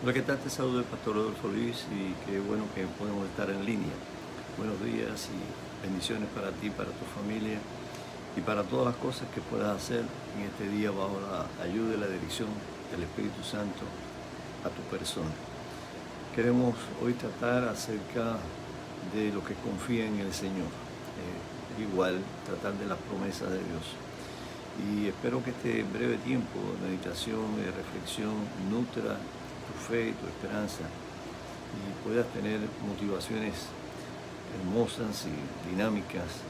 Hola, ¿qué tal? Te saludo el pastor Rodolfo Luis y qué bueno que podemos estar en línea. Buenos días y bendiciones para ti, para tu familia y para todas las cosas que puedas hacer en este día bajo la ayuda y la dirección del Espíritu Santo a tu persona. Queremos hoy tratar acerca de los que confían en el Señor. Igual tratar de las promesas de Dios. Y espero que este breve tiempo de meditación y de reflexión nutra tu fe y tu esperanza y puedas tener motivaciones hermosas y dinámicas,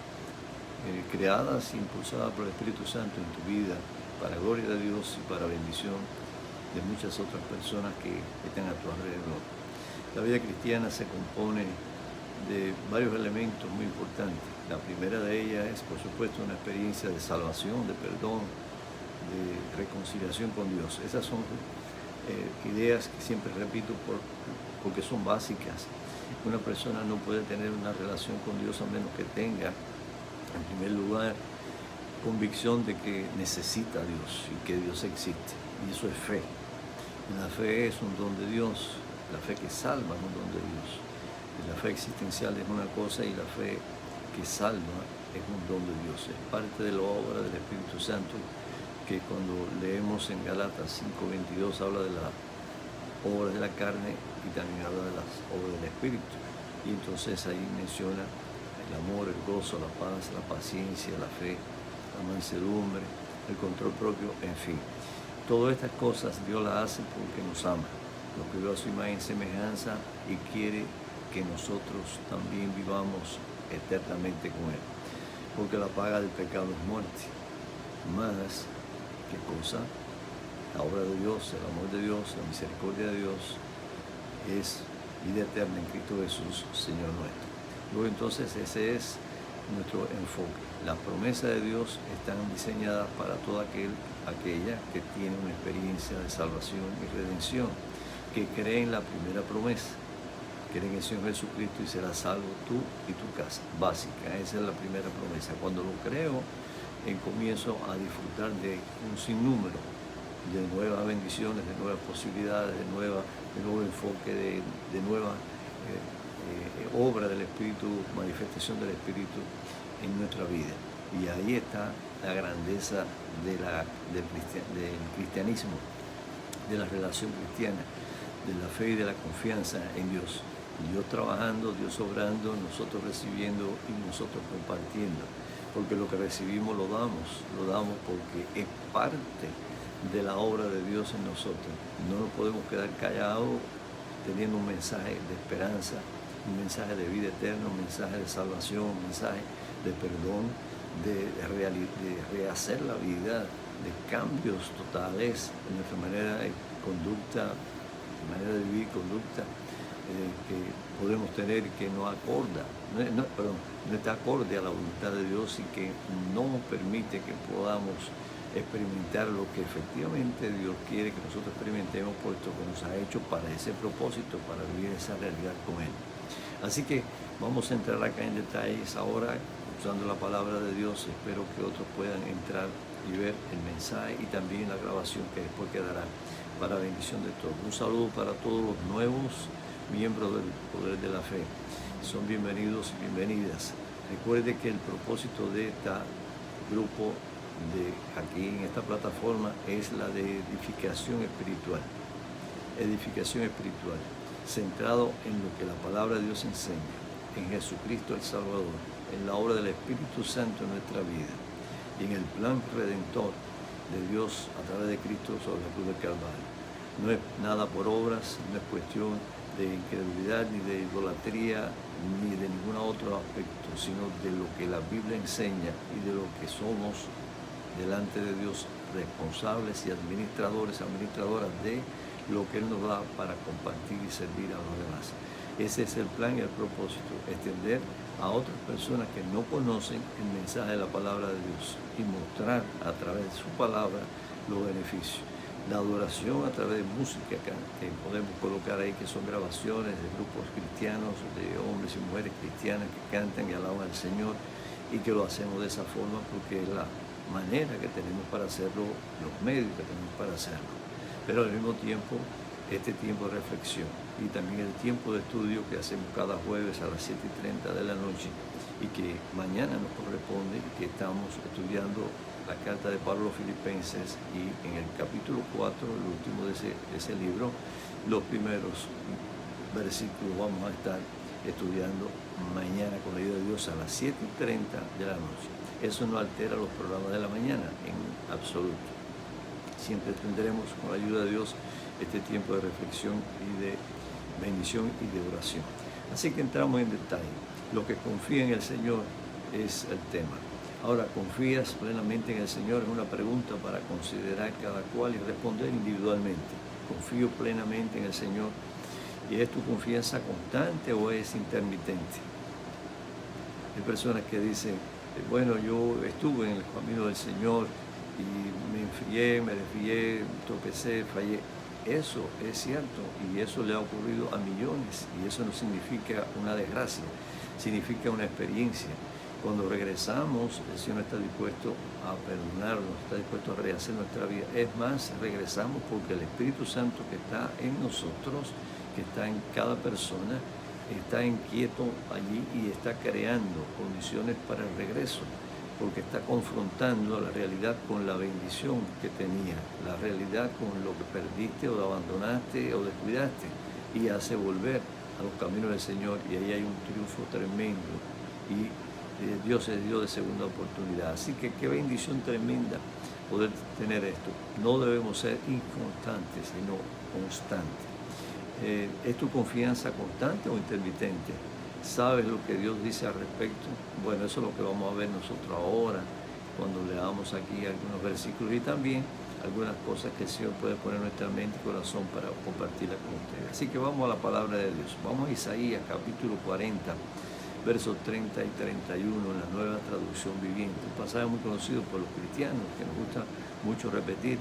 creadas e impulsadas por el Espíritu Santo en tu vida, para gloria de Dios y para bendición de muchas otras personas que están a tu alrededor. La vida cristiana se compone de varios elementos muy importantes. La primera de ellas es, por supuesto, una experiencia de salvación, de perdón, de reconciliación con Dios. Esas son ideas que siempre repito porque son básicas. Una persona no puede tener una relación con Dios a menos que tenga, en primer lugar, convicción de que necesita a Dios y que Dios existe. Y eso es fe. Y la fe es un don de Dios. La fe que salva es un don de Dios. Y la fe existencial es una cosa y la fe que salva es un don de Dios. Es parte de la obra del Espíritu Santo, que cuando leemos en Gálatas 5:22 habla de las obras de la carne y también habla de las obras del Espíritu. Y entonces ahí menciona el amor, el gozo, la paz, la paciencia, la fe, la mansedumbre, el control propio, en fin. Todas estas cosas Dios las hace porque nos ama. Nos creó a su imagen y semejanza y quiere que nosotros también vivamos eternamente con Él. Porque la paga del pecado es muerte. Más, ¿qué cosa? La obra de Dios, el amor de Dios, la misericordia de Dios es vida eterna en Cristo Jesús, Señor nuestro. Luego entonces ese es nuestro enfoque. Las promesas de Dios están diseñadas para toda aquella que tiene una experiencia de salvación y redención, que cree en la primera promesa. Cree en el Señor Jesucristo y serás salvo tú y tu casa. Básica, esa es la primera promesa. Cuando lo creo, comienzo a disfrutar de un sinnúmero de nuevas bendiciones, de nuevas posibilidades, de nuevo enfoque, de nueva obra del Espíritu, manifestación del Espíritu en nuestra vida. Y ahí está la grandeza del cristianismo, de la relación cristiana, de la fe y de la confianza en Dios. Dios trabajando, Dios obrando, nosotros recibiendo y nosotros compartiendo. Porque lo que recibimos lo damos porque es parte de la obra de Dios en nosotros. No nos podemos quedar callados teniendo un mensaje de esperanza, un mensaje de vida eterna, un mensaje de salvación, un mensaje de perdón, de rehacer la vida, de cambios totales en nuestra manera de conducta, manera de vivir, conducta que podemos tener, que no está acorde a la voluntad de Dios y que no nos permite que podamos experimentar lo que efectivamente Dios quiere que nosotros experimentemos, puesto que nos ha hecho para ese propósito, para vivir esa realidad con Él. Así que vamos a entrar acá en detalles ahora, usando la palabra de Dios. Espero que otros puedan entrar y ver el mensaje y también la grabación que después quedará para bendición de todos. Un saludo para todos los nuevos miembros del Poder de la Fe. Son bienvenidos y bienvenidas. Recuerde que el propósito de este grupo de aquí en esta plataforma es la de edificación espiritual, centrado en lo que la palabra de Dios enseña, en Jesucristo el Salvador, en la obra del Espíritu Santo en nuestra vida y en el plan redentor de Dios a través de Cristo sobre la cruz del Calvario. No es nada por obras, no es cuestión de incredulidad, ni de idolatría, ni de ningún otro aspecto, sino de lo que la Biblia enseña y de lo que somos delante de Dios, responsables y administradoras de lo que Él nos da para compartir y servir a los demás. Ese es el plan y el propósito, extender a otras personas que no conocen el mensaje de la palabra de Dios y mostrar a través de su palabra los beneficios. La adoración a través de música que podemos colocar ahí, que son grabaciones de grupos cristianos, de hombres y mujeres cristianas que cantan y alaban al Señor, y que lo hacemos de esa forma porque es la manera que tenemos para hacerlo, los medios que tenemos para hacerlo. Pero al mismo tiempo este tiempo de reflexión y también el tiempo de estudio que hacemos cada jueves a las 7:30 de la noche y que mañana nos corresponde, que estamos estudiando la carta de Pablo a los Filipenses y en el capítulo 4, el último de ese libro, los primeros versículos vamos a estar estudiando mañana con la ayuda de Dios a las 7:30 de la noche. Eso no altera los programas de la mañana en absoluto. Siempre tendremos con la ayuda de Dios este tiempo de reflexión y de bendición y de oración. Así que entramos en detalle. Lo que confía en el Señor es el tema. Ahora, ¿confías plenamente en el Señor? Es una pregunta para considerar cada cual y responder individualmente. ¿Confío plenamente en el Señor? ¿Y es tu confianza constante o es intermitente? Hay personas que dicen, bueno, yo estuve en el camino del Señor y me enfrié, me desvié, tropecé, fallé. Eso es cierto y eso le ha ocurrido a millones y eso no significa una desgracia, significa una experiencia. Cuando regresamos, el Señor está dispuesto a perdonarnos, está dispuesto a rehacer nuestra vida. Es más, regresamos porque el Espíritu Santo que está en nosotros, que está en cada persona, está inquieto allí y está creando condiciones para el regreso, porque está confrontando la realidad con la bendición que tenía, la realidad con lo que perdiste o abandonaste o descuidaste, y hace volver a los caminos del Señor, y ahí hay un triunfo tremendo, y Dios es Dios de segunda oportunidad. Así que qué bendición tremenda poder tener esto. No debemos ser inconstantes, sino constantes. ¿Es tu confianza constante o intermitente? ¿Sabes lo que Dios dice al respecto? Bueno, eso es lo que vamos a ver nosotros ahora, cuando leamos aquí algunos versículos y también algunas cosas que el Señor puede poner en nuestra mente y corazón para compartirla con ustedes. Así que vamos a la palabra de Dios. Vamos a Isaías capítulo 40, versos 30 y 31 en la Nueva Traducción Viviente. Un pasaje muy conocido por los cristianos que nos gusta mucho repetir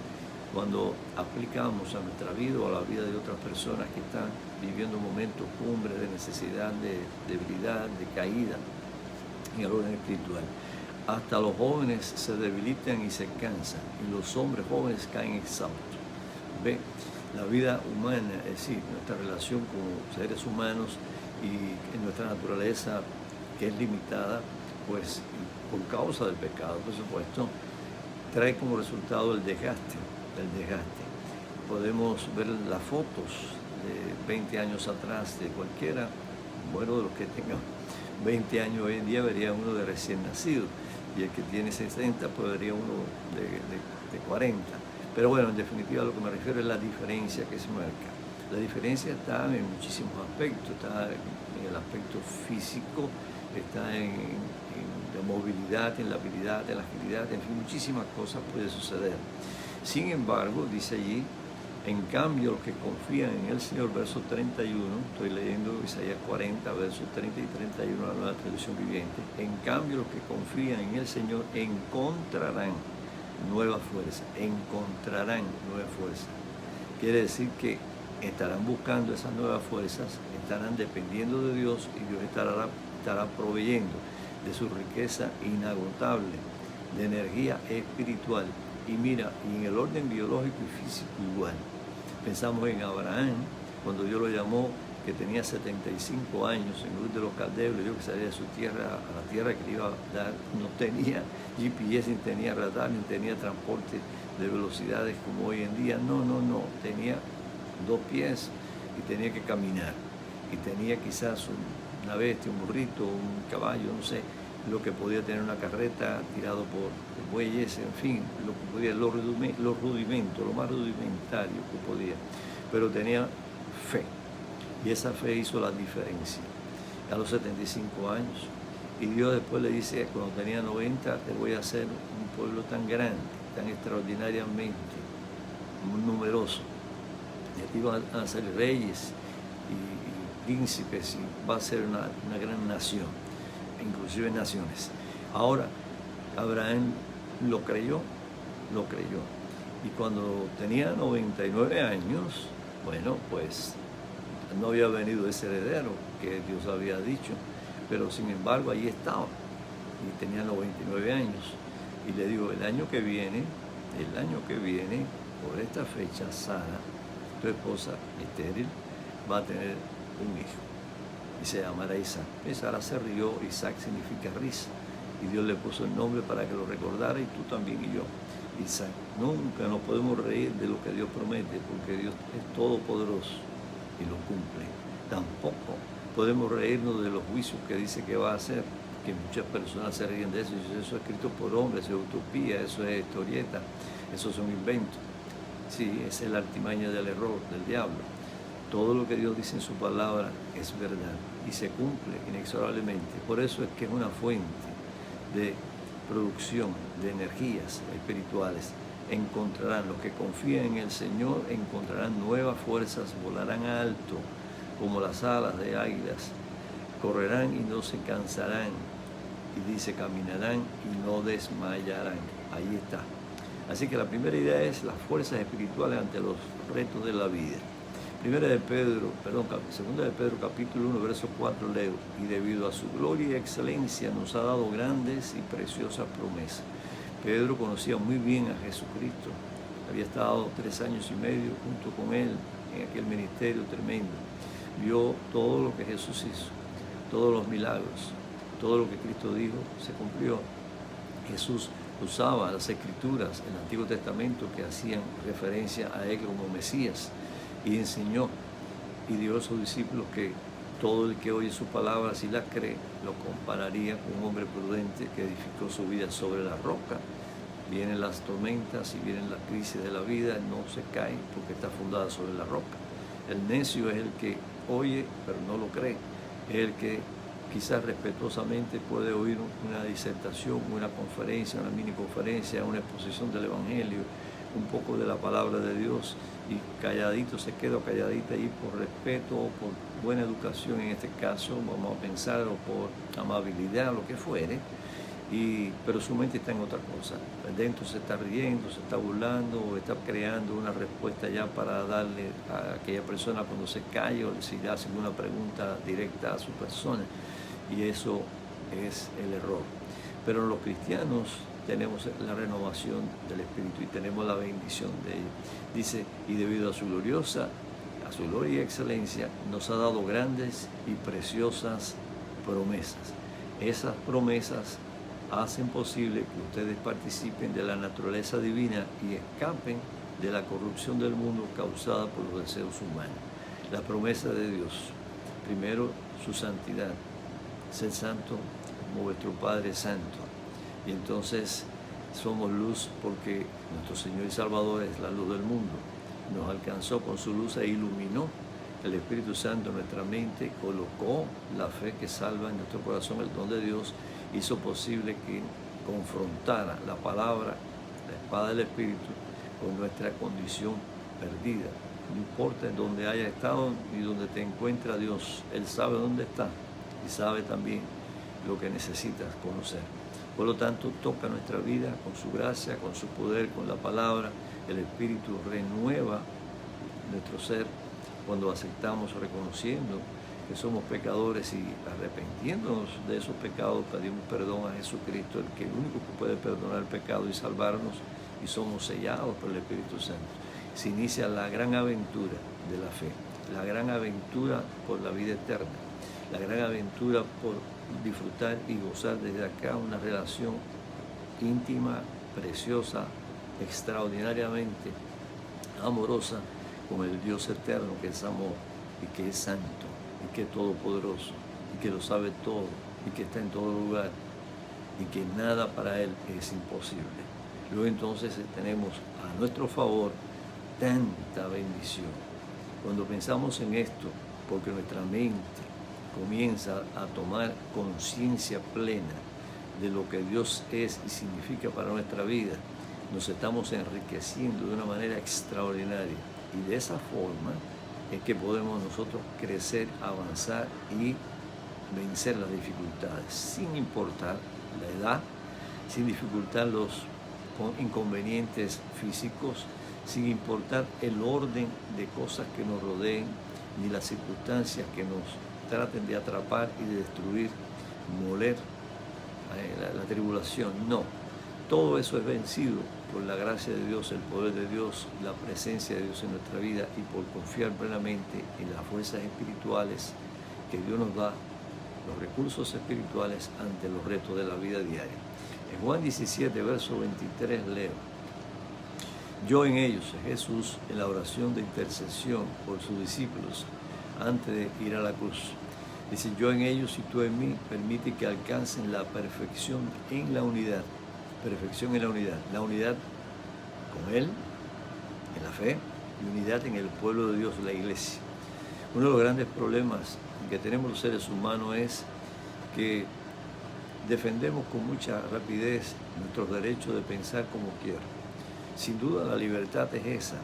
cuando aplicamos a nuestra vida o a la vida de otras personas que están viviendo momentos cumbres de necesidad, de debilidad, de caída en el orden espiritual. Hasta los jóvenes se debilitan y se cansan, y los hombres jóvenes caen exhaustos. Ve, la vida humana, es decir, nuestra relación con seres humanos y en nuestra naturaleza, que es limitada, pues por causa del pecado, por supuesto, trae como resultado el desgaste. Podemos ver las fotos de 20 años atrás de cualquiera, bueno, de los que tengan 20 años hoy en día vería uno de recién nacido, y el que tiene 60 pues vería uno de 40. Pero bueno, en definitiva a lo que me refiero es la diferencia que se marca. La diferencia está en muchísimos aspectos, está en el aspecto físico, está en la movilidad, en la habilidad, en la agilidad, en fin, muchísimas cosas pueden suceder. Sin embargo, dice allí, en cambio, los que confían en el Señor, verso 31, estoy leyendo Isaías 40, versos 30 y 31, la Nueva Traducción Viviente, en cambio, los que confían en el Señor encontrarán nueva fuerza, Quiere decir que estarán buscando esas nuevas fuerzas, estarán dependiendo de Dios y Dios estará proveyendo de su riqueza inagotable, de energía espiritual. Y mira, y en el orden biológico y físico igual. Pensamos en Abraham, cuando Dios lo llamó, que tenía 75 años en Ur de los Caldeos, le dijo que salía de su tierra a la tierra que le iba a dar. No tenía GPS, ni tenía radar, ni tenía transporte de velocidades como hoy en día. No, tenía 2 pies y tenía que caminar. Y tenía quizás una bestia, un burrito, un caballo, no sé, lo que podía tener una carreta tirado por bueyes, en fin, lo que podía, los rudimentos, lo más rudimentario que podía, pero tenía fe, y esa fe hizo la diferencia a los 75 años, y Dios después le dice, cuando tenía 90, te voy a hacer un pueblo tan grande, tan extraordinariamente numeroso, y aquí van a ser reyes y príncipes, y va a ser una gran nación, inclusive naciones. Ahora, Abraham lo creyó, y cuando tenía 99 años, bueno, pues no había venido ese heredero que Dios había dicho, pero sin embargo ahí estaba, y tenía 99 años, y le digo, el año que viene, por esta fecha, Sara tu esposa estéril va a tener un hijo y se llamará Isaac. Y Sara se rió. Isaac significa risa, y Dios le puso el nombre para que lo recordara, y tú también y yo. Isaac. Nunca nos podemos reír de lo que Dios promete, porque Dios es todopoderoso y lo cumple. Tampoco podemos reírnos de los juicios que dice que va a hacer, que muchas personas se ríen de eso, y dicen, eso es escrito por hombres, eso es utopía, eso es historieta, eso son inventos. Sí, esa es la artimaña del error, del diablo. Todo lo que Dios dice en su palabra es verdad y se cumple inexorablemente. Por eso es que es una fuente de producción de energías espirituales. Encontrarán, los que confían en el Señor, encontrarán nuevas fuerzas, volarán alto como las alas de águilas, correrán y no se cansarán, y dice, caminarán y no desmayarán. Ahí está. Así que la primera idea es las fuerzas espirituales ante los retos de la vida. Segunda de Pedro, capítulo 1, verso 4, leo, y debido a su gloria y excelencia nos ha dado grandes y preciosas promesas. Pedro conocía muy bien a Jesucristo, había estado 3 años y medio junto con él en aquel ministerio tremendo. Vio todo lo que Jesús hizo, todos los milagros, todo lo que Cristo dijo se cumplió. Jesús usaba las escrituras en el Antiguo Testamento que hacían referencia a él como Mesías, y enseñó y dio a sus discípulos que todo el que oye sus palabras y las cree lo compararía con un hombre prudente que edificó su vida sobre la roca. Vienen las tormentas y vienen las crisis de la vida, no se cae porque está fundada sobre la roca. El necio es el que oye pero no lo cree, es el que quizás respetuosamente puede oír una disertación, una conferencia, una mini conferencia, una exposición del Evangelio, un poco de la palabra de Dios, y calladito se queda, calladita ahí por respeto o por buena educación en este caso, vamos a pensar, o por amabilidad, lo que fuere, pero su mente está en otra cosa. Dentro se está riendo, se está burlando, o está creando una respuesta ya para darle a aquella persona cuando se calle, o si le hacen una pregunta directa a su persona, y eso es el error. Pero los cristianos tenemos la renovación del Espíritu y tenemos la bendición de ello. Dice, y debido a su gloria y excelencia, nos ha dado grandes y preciosas promesas. Esas promesas hacen posible que ustedes participen de la naturaleza divina y escapen de la corrupción del mundo causada por los deseos humanos. La promesa de Dios, primero su santidad, ser santo como vuestro Padre es santo. Y entonces somos luz porque nuestro Señor y Salvador es la luz del mundo. Nos alcanzó con su luz e iluminó. El Espíritu Santo en nuestra mente colocó la fe que salva en nuestro corazón, el don de Dios, hizo posible que confrontara la palabra, la espada del Espíritu, con nuestra condición perdida. No importa en dónde haya estado ni dónde te encuentra Dios, Él sabe dónde está y sabe también lo que necesitas conocer. Por lo tanto, toca nuestra vida con su gracia, con su poder, con la palabra. El Espíritu renueva nuestro ser cuando aceptamos, reconociendo que somos pecadores y arrepintiéndonos de esos pecados, pedimos perdón a Jesucristo, el que único que puede perdonar el pecado y salvarnos, y somos sellados por el Espíritu Santo. Se inicia la gran aventura de la fe, la gran aventura por la vida eterna, la gran aventura por disfrutar y gozar desde acá una relación íntima, preciosa, extraordinariamente amorosa con el Dios eterno que es amor y que es santo y que es todopoderoso y que lo sabe todo y que está en todo lugar y que nada para Él es imposible. Luego entonces tenemos a nuestro favor tanta bendición. Cuando pensamos en esto, porque nuestra mente comienza a tomar conciencia plena de lo que Dios es y significa para nuestra vida, nos estamos enriqueciendo de una manera extraordinaria. Y de esa forma es que podemos nosotros crecer, avanzar y vencer las dificultades, sin importar la edad, sin dificultar los inconvenientes físicos, sin importar el orden de cosas que nos rodeen, ni las circunstancias que nos traten de atrapar y de destruir, moler la tribulación. No, todo eso es vencido por la gracia de Dios, el poder de Dios, la presencia de Dios en nuestra vida y por confiar plenamente en las fuerzas espirituales que Dios nos da, los recursos espirituales ante los retos de la vida diaria. En Juan 17, verso 23 leo: yo en ellos, Jesús, en la oración de intercesión por sus discípulos antes de ir a la cruz. Dice, yo en ellos y tú en mí, permite que alcancen la perfección en la unidad. Perfección en la unidad. La unidad con Él, en la fe, y unidad en el pueblo de Dios, la iglesia. Uno de los grandes problemas que tenemos los seres humanos es que defendemos con mucha rapidez nuestros derechos de pensar como quieran. Sin duda la libertad es esa,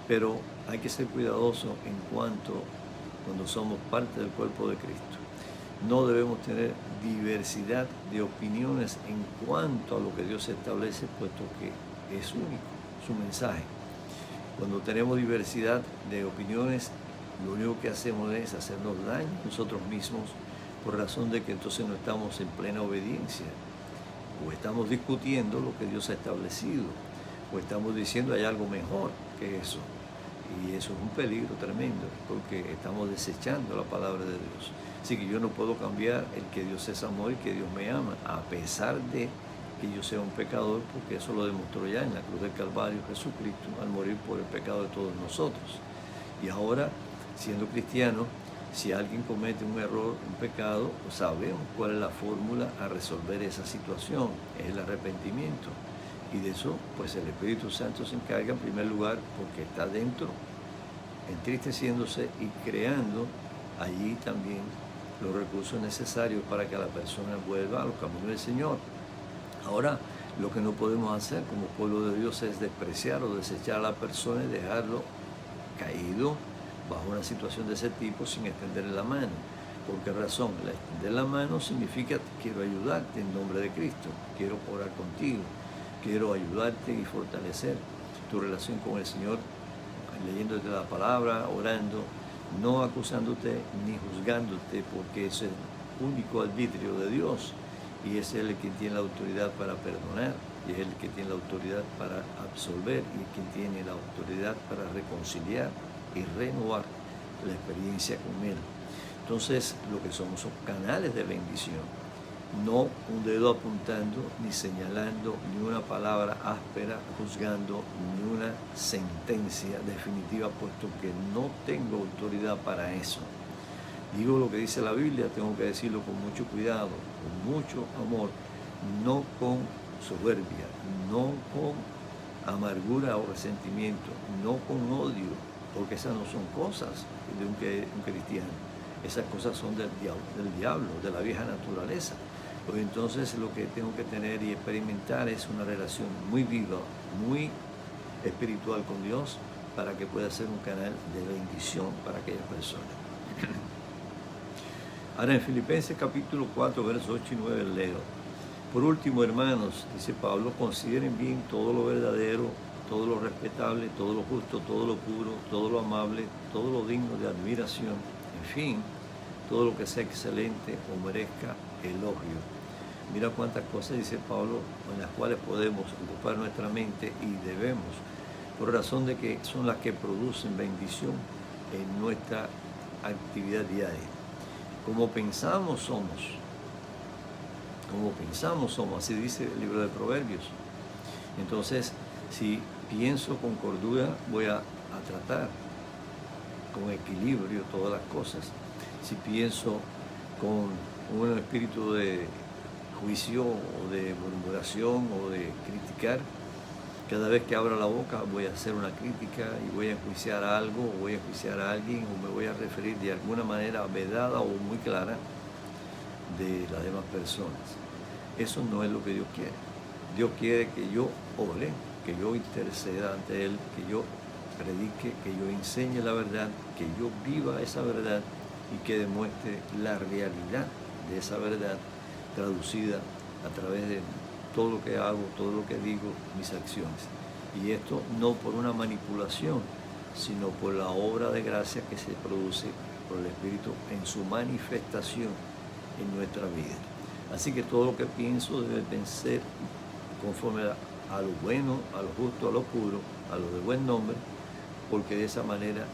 pero hay que ser cuidadoso en cuanto cuando somos parte del cuerpo de Cristo. No debemos tener diversidad de opiniones en cuanto a lo que Dios establece, puesto que es único su mensaje. Cuando tenemos diversidad de opiniones, lo único que hacemos es hacernos daño nosotros mismos, por razón de que entonces no estamos en plena obediencia, o estamos discutiendo lo que Dios ha establecido, o estamos diciendo hay algo mejor que eso. Y eso es un peligro tremendo, porque estamos desechando la palabra de Dios. Así que yo no puedo cambiar el que Dios es amor y que Dios me ama, a pesar de que yo sea un pecador, porque eso lo demostró ya en la cruz del Calvario Jesucristo, al morir por el pecado de todos nosotros. Y ahora, siendo cristiano, si alguien comete un error, un pecado, sabemos cuál es la fórmula a resolver esa situación, es el arrepentimiento. Y de eso, pues el Espíritu Santo se encarga en primer lugar porque está dentro, entristeciéndose y creando allí también los recursos necesarios para que la persona vuelva a los caminos del Señor. Ahora, lo que no podemos hacer como pueblo de Dios es despreciar o desechar a la persona y dejarlo caído bajo una situación de ese tipo sin extenderle la mano. ¿Por qué razón? La extender la mano significa quiero ayudarte en nombre de Cristo, quiero orar contigo, quiero ayudarte y fortalecer tu relación con el Señor, leyéndote la palabra, orando, no acusándote ni juzgándote, porque ese es el único arbitrio de Dios y es Él el que tiene la autoridad para perdonar, y es el que tiene la autoridad para absolver, y el que tiene la autoridad para reconciliar y renovar la experiencia con Él. Entonces, lo que somos son canales de bendición, no un dedo apuntando, ni señalando, ni una palabra áspera juzgando, ni una sentencia definitiva, puesto que no tengo autoridad para eso. Digo lo que dice la Biblia, tengo que decirlo con mucho cuidado, con mucho amor, no con soberbia, no con amargura o resentimiento, no con odio, porque esas no son cosas de un cristiano. Esas cosas son del diablo, de la vieja naturaleza. Pues entonces lo que tengo que tener y experimentar es una relación muy viva, muy espiritual con Dios, para que pueda ser un canal de bendición para aquellas personas. Ahora en Filipenses capítulo 4, versos 8 y 9 leo: por último, hermanos, dice Pablo, consideren bien todo lo verdadero, todo lo respetable, todo lo justo, todo lo puro, todo lo amable, todo lo digno de admiración, en fin, todo lo que sea excelente o merezca elogio. Mira cuántas cosas dice Pablo en las cuales podemos ocupar nuestra mente y debemos, por razón de que son las que producen bendición en nuestra actividad diaria. Como pensamos somos, así dice el libro de Proverbios. Entonces, si pienso con cordura, voy a tratar con equilibrio todas las cosas. Si pienso con un espíritu de juicio o de murmuración o de criticar, cada vez que abra la boca voy a hacer una crítica y voy a enjuiciar algo, o voy a enjuiciar a alguien, o me voy a referir de alguna manera vedada o muy clara de las demás personas. Eso no es lo que Dios quiere. Dios quiere que yo ore, que yo interceda ante Él, que yo predique, que yo enseñe la verdad, que yo viva esa verdad y que demuestre la realidad de esa verdad traducida a través de todo lo que hago, todo lo que digo, mis acciones. Y esto no por una manipulación, sino por la obra de gracia que se produce por el Espíritu en su manifestación en nuestra vida. Así que todo lo que pienso debe ser conforme a lo bueno, a lo justo, a lo puro, a lo de buen nombre, porque de esa manera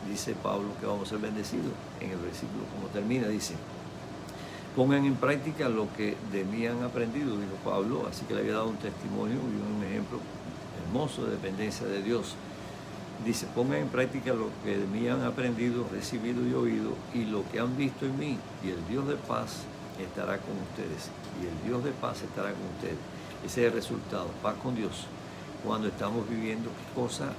dice Pablo que vamos a ser bendecidos. En el versículo como termina dice: pongan en práctica lo que de mí han aprendido, dijo Pablo, así que le había dado un testimonio y un ejemplo hermoso de dependencia de Dios. Dice: pongan en práctica lo que de mí han aprendido, recibido y oído, y lo que han visto en mí, y el Dios de paz estará con ustedes. Y el Dios de paz estará con ustedes. Ese es el resultado, paz con Dios, cuando estamos viviendo cosas,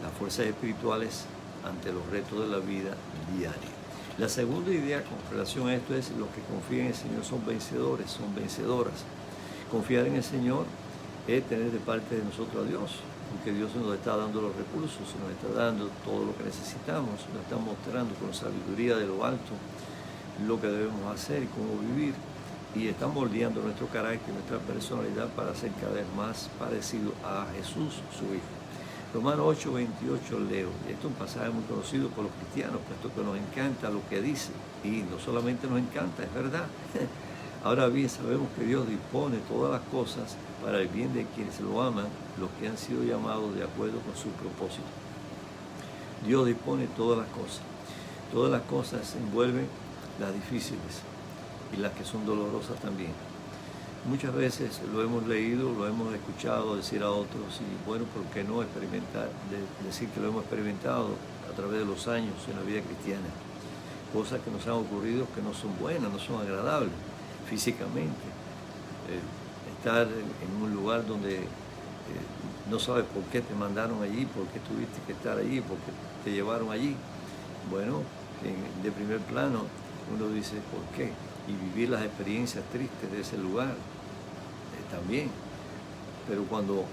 las fuerzas espirituales ante los retos de la vida diaria. La segunda idea con relación a esto es: los que confían en el Señor son vencedores, son vencedoras. Confiar en el Señor es tener de parte de nosotros a Dios, porque Dios nos está dando los recursos, nos está dando todo lo que necesitamos, nos está mostrando con sabiduría de lo alto lo que debemos hacer y cómo vivir, y está moldeando nuestro carácter, nuestra personalidad para ser cada vez más parecido a Jesús, su Hijo. Romanos 8:28 leo, y esto es un pasaje muy conocido por los cristianos, puesto que nos encanta lo que dice, y no solamente nos encanta, es verdad. Ahora bien, sabemos que Dios dispone todas las cosas para el bien de quienes lo aman, los que han sido llamados de acuerdo con su propósito. Dios dispone todas las cosas. Todas las cosas envuelven las difíciles y las que son dolorosas también. Muchas veces lo hemos leído, lo hemos escuchado decir a otros, y bueno, ¿por qué no experimentar? Decir que lo hemos experimentado a través de los años en la vida cristiana. Cosas que nos han ocurrido que no son buenas, no son agradables físicamente. Estar en un lugar donde no sabes por qué te mandaron allí, por qué tuviste que estar allí, por qué te llevaron allí. Bueno, de primer plano uno dice ¿por qué? Y vivir las experiencias tristes de ese lugar también. Pero cuando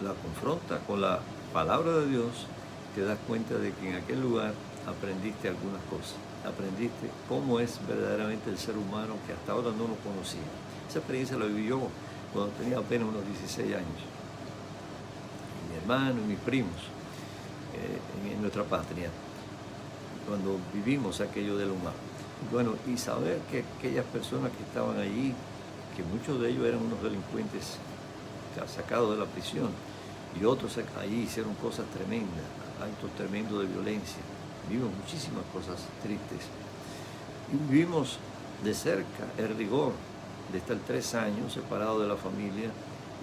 la confrontas con la palabra de Dios, te das cuenta de que en aquel lugar aprendiste algunas cosas. Aprendiste cómo es verdaderamente el ser humano que hasta ahora no lo conocía. Esa experiencia la viví yo cuando tenía apenas unos 16 años. Mi hermano y mis primos en nuestra patria, cuando vivimos aquello del humano. Bueno, y saber que aquellas personas que estaban allí, que muchos de ellos eran unos delincuentes sacados de la prisión, y otros allí hicieron cosas tremendas, actos tremendos de violencia. Vimos muchísimas cosas tristes. Y vimos de cerca el rigor de estar 3 años separados de la familia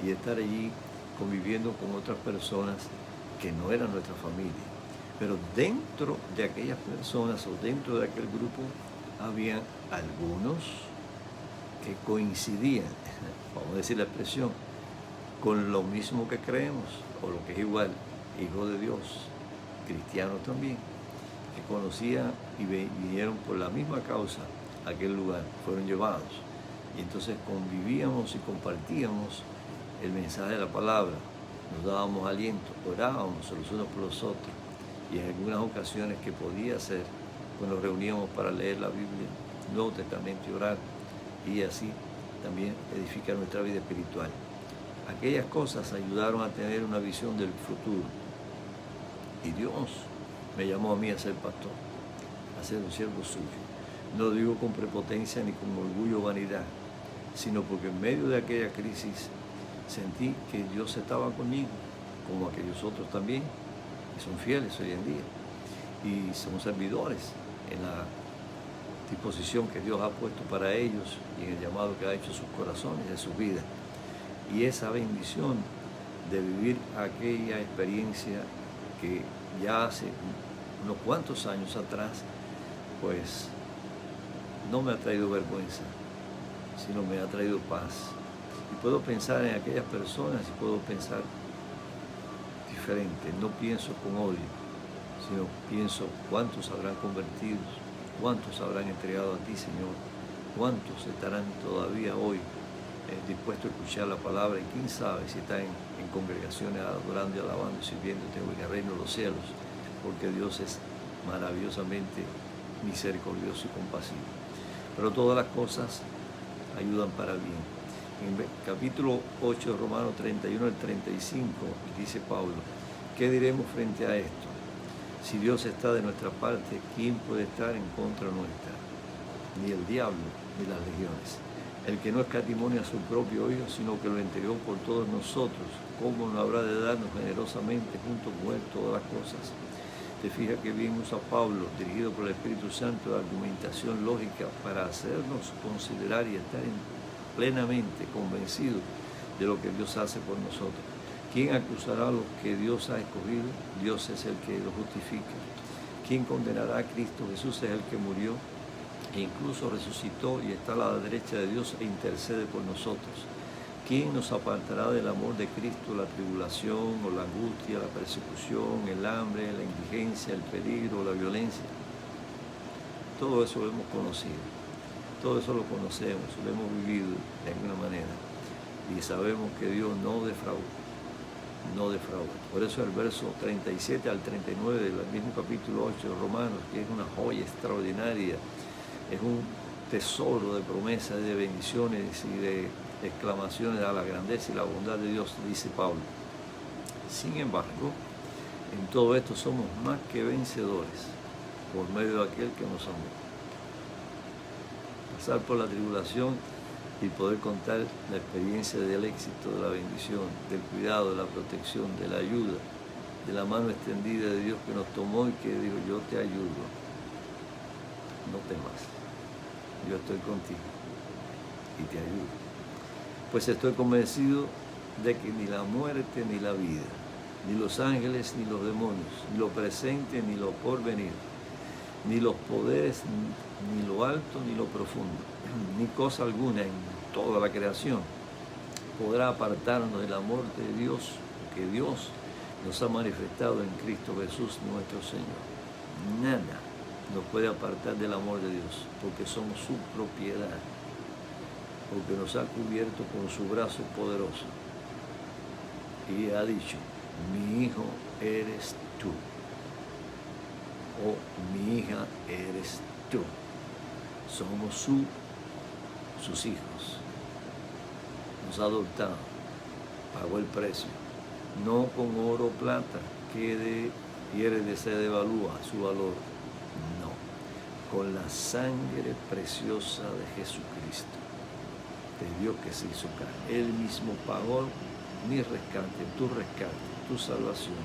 y de estar allí conviviendo con otras personas que no eran nuestra familia. Pero dentro de aquellas personas o dentro de aquel grupo había algunos que coincidían, vamos a decir la expresión, con lo mismo que creemos, o lo que es igual, hijos de Dios, cristianos también, que conocían y vinieron por la misma causa a aquel lugar, fueron llevados. Y entonces convivíamos y compartíamos el mensaje de la palabra, nos dábamos aliento, orábamos los unos por los otros, y en algunas ocasiones que podía ser, pues nos reuníamos para leer la Biblia, Nuevo Testamento y orar, y así también edificar nuestra vida espiritual. Aquellas cosas ayudaron a tener una visión del futuro. Y Dios me llamó a mí a ser pastor, a ser un siervo suyo. No digo con prepotencia ni con orgullo o vanidad, sino porque en medio de aquella crisis sentí que Dios estaba conmigo, como aquellos otros también, que son fieles hoy en día. Y son servidores en la disposición que Dios ha puesto para ellos y en el llamado que ha hecho a sus corazones, en sus vidas. Y esa bendición de vivir aquella experiencia que ya hace unos cuantos años atrás, pues no me ha traído vergüenza, sino me ha traído paz. Y puedo pensar en aquellas personas y puedo pensar diferente. No pienso con odio, sino pienso cuántos habrán convertido, cuántos habrán entregado a ti, Señor, cuántos estarán todavía hoy dispuestos a escuchar la palabra, y quién sabe si están en congregaciones adorando y alabando y sirviéndote en el reino de los cielos, porque Dios es maravillosamente misericordioso y compasivo. Pero todas las cosas ayudan para bien. En el capítulo 8 de Romanos 31 al 35 dice Pablo: ¿qué diremos frente a esto? Si Dios está de nuestra parte, ¿quién puede estar en contra nuestra? Ni el diablo ni las legiones. el que no escatimó a su propio Hijo, sino que lo entregó por todos nosotros, ¿cómo no habrá de darnos generosamente junto con Él todas las cosas? Te fijas que bien usa Pablo, dirigido por el Espíritu Santo, de argumentación lógica para hacernos considerar y estar plenamente convencidos de lo que Dios hace por nosotros. ¿Quién acusará a los que Dios ha escogido? Dios es el que los justifica. ¿Quién condenará a Cristo? Jesús es el que murió e incluso resucitó y está a la derecha de Dios e intercede por nosotros. ¿Quién nos apartará del amor de Cristo? La tribulación o la angustia, la persecución, el hambre, la indigencia, el peligro, la violencia. Todo eso lo hemos conocido, todo eso lo conocemos, lo hemos vivido de alguna manera y sabemos que Dios no defrauda, no defrauda. Por eso el verso 37 al 39 del mismo capítulo 8 de Romanos, que es una joya extraordinaria, es un tesoro de promesas, de bendiciones y de exclamaciones a la grandeza y la bondad de Dios, dice Pablo. Sin embargo, en todo esto somos más que vencedores por medio de aquel que nos amó. Pasar por la tribulación y poder contar la experiencia del éxito, de la bendición, del cuidado, de la protección, de la ayuda, de la mano extendida de Dios que nos tomó y que dijo: yo te ayudo, no temas, yo estoy contigo y te ayudo. Pues estoy convencido de que ni la muerte ni la vida, ni los ángeles ni los demonios, ni lo presente ni lo porvenir, ni los poderes, ni lo alto ni lo profundo, ni cosa alguna en toda la creación podrá apartarnos del amor de Dios, que Dios nos ha manifestado en Cristo Jesús nuestro Señor. Nada nos puede apartar del amor de Dios, porque somos su propiedad, porque nos ha cubierto con su brazo poderoso y ha dicho: mi hijo eres tú, o mi hija eres tú. Somos sus hijos. Nos ha adoptado, pagó el precio, no con oro o plata que se devalúa su valor, no, con la sangre preciosa de Jesucristo, de Dios que se hizo carne. Él mismo pagó mi rescate, tu salvación,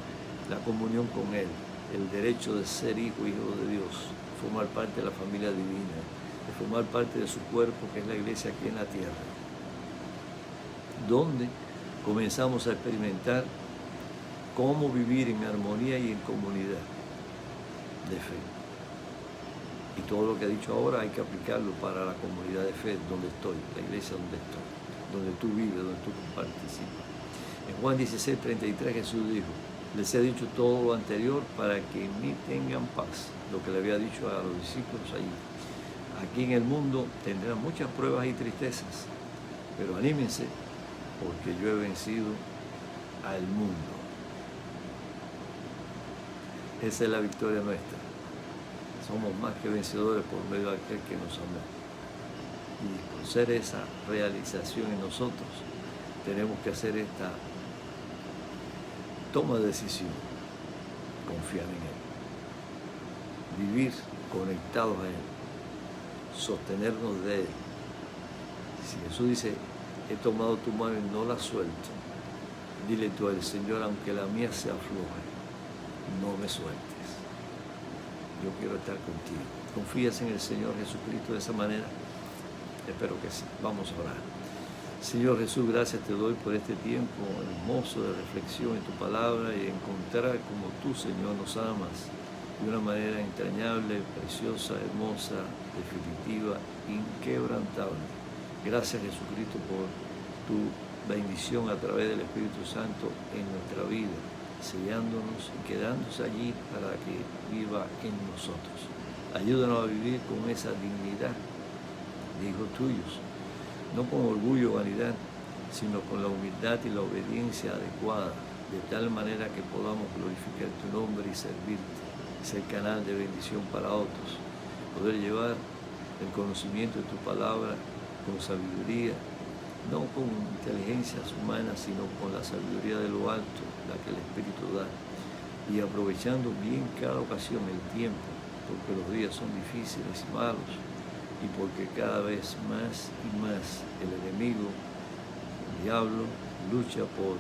la comunión con Él, el derecho de ser hijo de Dios, formar parte de la familia divina, de formar parte de su cuerpo, que es la iglesia aquí en la tierra, donde comenzamos a experimentar cómo vivir en armonía y en comunidad de fe. Y todo lo que he dicho ahora hay que aplicarlo para la comunidad de fe donde estoy, la iglesia donde estoy, donde tú vives, donde tú participas. En Juan 16:33 Jesús dijo: les he dicho todo lo anterior para que en mí tengan paz. Lo que le había dicho a los discípulos allí. Aquí en el mundo tendrán muchas pruebas y tristezas, pero anímense, porque yo he vencido al mundo. Esa es la victoria nuestra. Somos más que vencedores por medio de aquel que nos amó. Y por ser esa realización en nosotros, tenemos que hacer esta toma de decisión: confiar en Él, vivir conectados a Él, sostenernos de Él. Si Jesús dice: he tomado tu mano y no la suelto, dile tú al Señor: aunque la mía se afloje, no me sueltes. Yo quiero estar contigo. ¿Confías en el Señor Jesucristo de esa manera? Espero que sí. Vamos a orar. Señor Jesús, gracias te doy por este tiempo hermoso de reflexión en tu palabra y encontrar como tú, Señor, nos amas de una manera entrañable, preciosa, hermosa, definitiva, inquebrantable. Gracias, Jesucristo, por tu bendición a través del Espíritu Santo en nuestra vida, sellándonos y quedándose allí para que viva en nosotros. Ayúdanos a vivir con esa dignidad de hijos tuyos, no con orgullo o vanidad, sino con la humildad y la obediencia adecuada, de tal manera que podamos glorificar tu nombre y servirte, ser canal de bendición para otros, poder llevar el conocimiento de tu palabra con sabiduría, no con inteligencias humanas, sino con la sabiduría de lo alto, la que el Espíritu da, y aprovechando bien cada ocasión, el tiempo, porque los días son difíciles y malos, y porque cada vez más y más el enemigo, el diablo, lucha por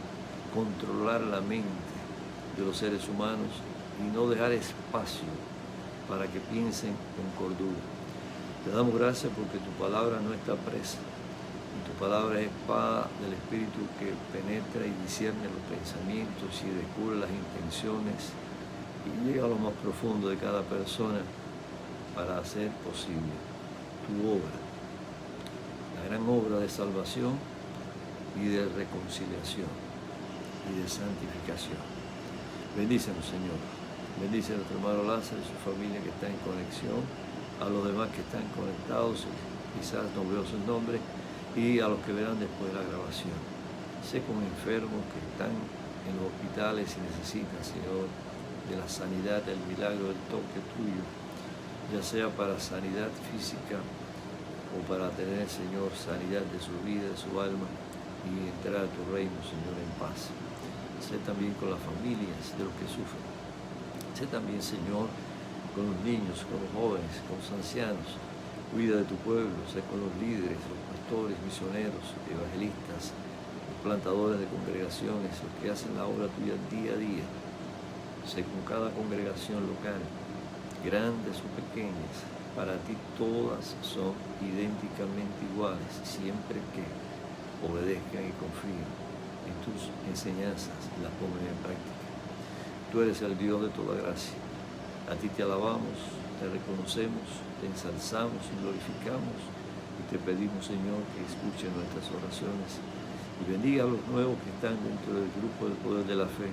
controlar la mente de los seres humanos y no dejar espacio para que piensen con cordura. Te damos gracias porque tu palabra no está presa. Y tu palabra es espada del Espíritu que penetra y discierne los pensamientos y descubre las intenciones y llega a lo más profundo de cada persona para hacer posible tu obra, la gran obra de salvación y de reconciliación y de santificación. Bendícenos, Señor. Bendice a nuestro hermano Lázaro y su familia que está en conexión, a los demás que están conectados, quizás no veo sus nombres, y a los que verán después de la grabación. Sé con enfermos que están en los hospitales y necesitan, Señor, de la sanidad, del milagro, del toque tuyo, ya sea para sanidad física o para tener, Señor, sanidad de su vida, de su alma, y entrar a tu reino, Señor, en paz. Sé también con las familias de los que sufren. Sé también, Señor, con los niños, con los jóvenes, con los ancianos. Cuida de tu pueblo, sé con los líderes, los pastores, misioneros, evangelistas, los plantadores de congregaciones, los que hacen la obra tuya día a día. Sé con cada congregación local, grandes o pequeñas, para ti todas son idénticamente iguales, siempre que obedezcan y confíen en tus enseñanzas y las pongan en práctica. Tú eres el Dios de toda gracia. A ti te alabamos, te reconocemos, te ensalzamos y glorificamos y te pedimos, Señor, que escuche nuestras oraciones y bendiga a los nuevos que están dentro del grupo del poder de la fe,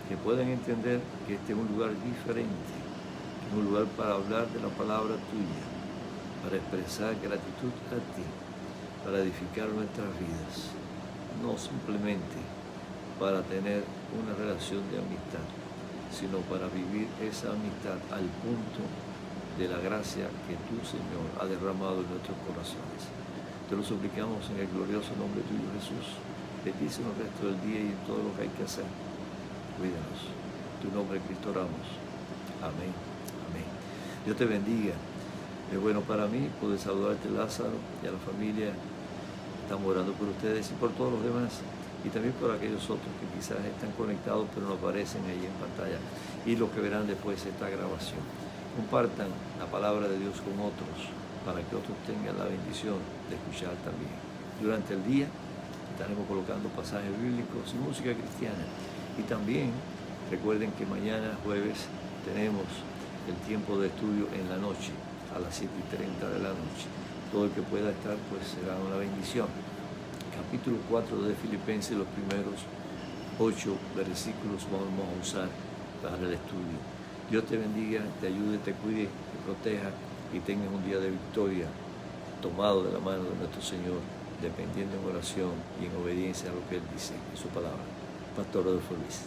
que puedan entender que este es un lugar diferente, un lugar para hablar de la palabra tuya, para expresar gratitud a ti, para edificar nuestras vidas, no simplemente para tener una relación de amistad, sino para vivir esa amistad al punto de la gracia que tú, Señor, has derramado en nuestros corazones. Te lo suplicamos en el glorioso nombre tuyo, Jesús. Bendícenos el resto del día y en todo lo que hay que hacer. Cuídanos. En tu nombre, Cristo, oramos. Amén. Amén. Dios te bendiga. Es bueno para mí poder saludarte, Lázaro, y a la familia. Estamos orando por ustedes y por todos los demás. Y también por aquellos otros que quizás están conectados pero no aparecen ahí en pantalla. Y los que verán después esta grabación. Compartan la palabra de Dios con otros para que otros tengan la bendición de escuchar también. Durante el día estaremos colocando pasajes bíblicos y música cristiana. Y también recuerden que mañana jueves tenemos el tiempo de estudio en la noche, a las 7:30 de la noche. Todo el que pueda estar pues será una bendición. Capítulo 4 de Filipenses, los primeros 8 versículos vamos a usar para el estudio. Dios te bendiga, te ayude, te cuide, te proteja y tengas un día de victoria tomado de la mano de nuestro Señor, dependiendo en oración y en obediencia a lo que Él dice en su palabra. Pastor Rodolfo Luis.